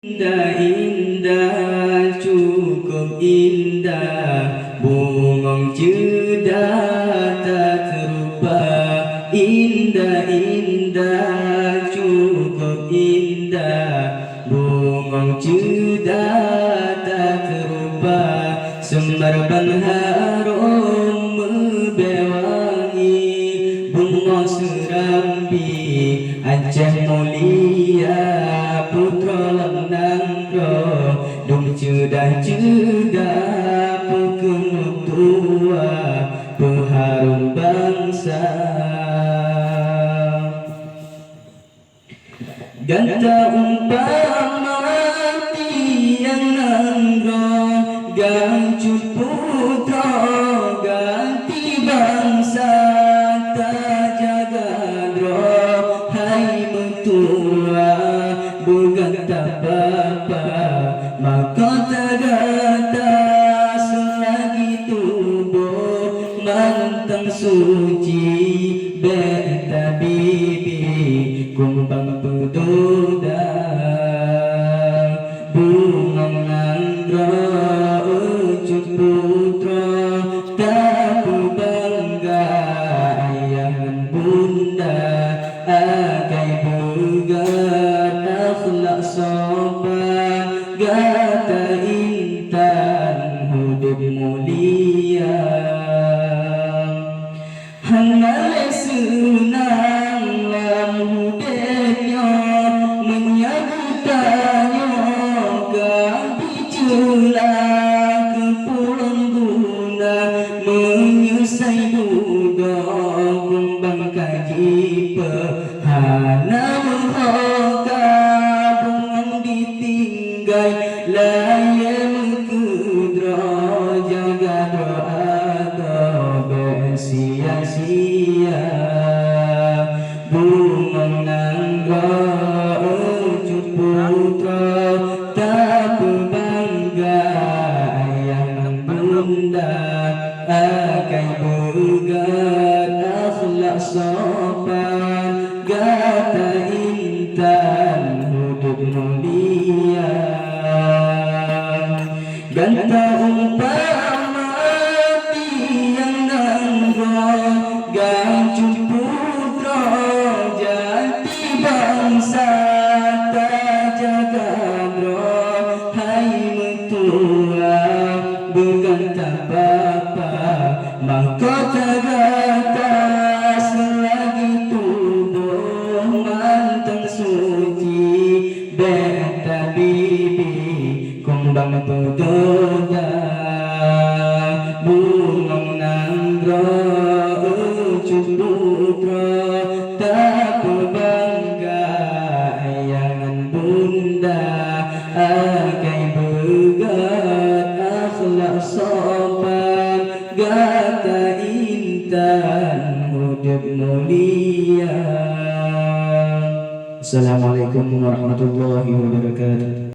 Indah, indah, cukup indah, bungong cedah tak terupa. Indah, indah, cukup indah, bungong cedah tak terupa. Sembarban harum bewangi, bunga serambi, Aceh mulia, putra lanangro, dum cedah-cedah, pekenut tua, peharum bangsa. Ganta umpama tiang nangro, gancut putra, ganti bangsa, tak jaga dro, hai mentua, berganta bapa, maka tergata selagi tubuh mantang suci, beta bibi kumbang pedoda, bungang nangro, ucut putra, tak berbangga ayah bunda, agai begat akhlak sopan, gata intan hidup mulia. Hangai senang lam hidupnya, menyambutkannya ganti celah ke pulang guna, menyusai budak kumbang kaji pehana menghoka, bungang ditinggai layar mengkudra, jaga doa sia-sia. Bungang nangga ucut putra, tak berbangga ayah bunda, akai begat akhlak sopan, gata intan hidup mulia. Ganta umpama tiang nangro, gancut putra, jati bangsa, tak jaga bro, hai mentua, berganta bapa, mahkota gata selagi tubuh mantang suci, beta bibi kumbang pedoda, bungang nangro, ucut putra, tak berbangga ayah bunda, agai begat akhlak sopan, gata intan hidup mulia. Assalamualaikum warahmatullahi wabarakatuh.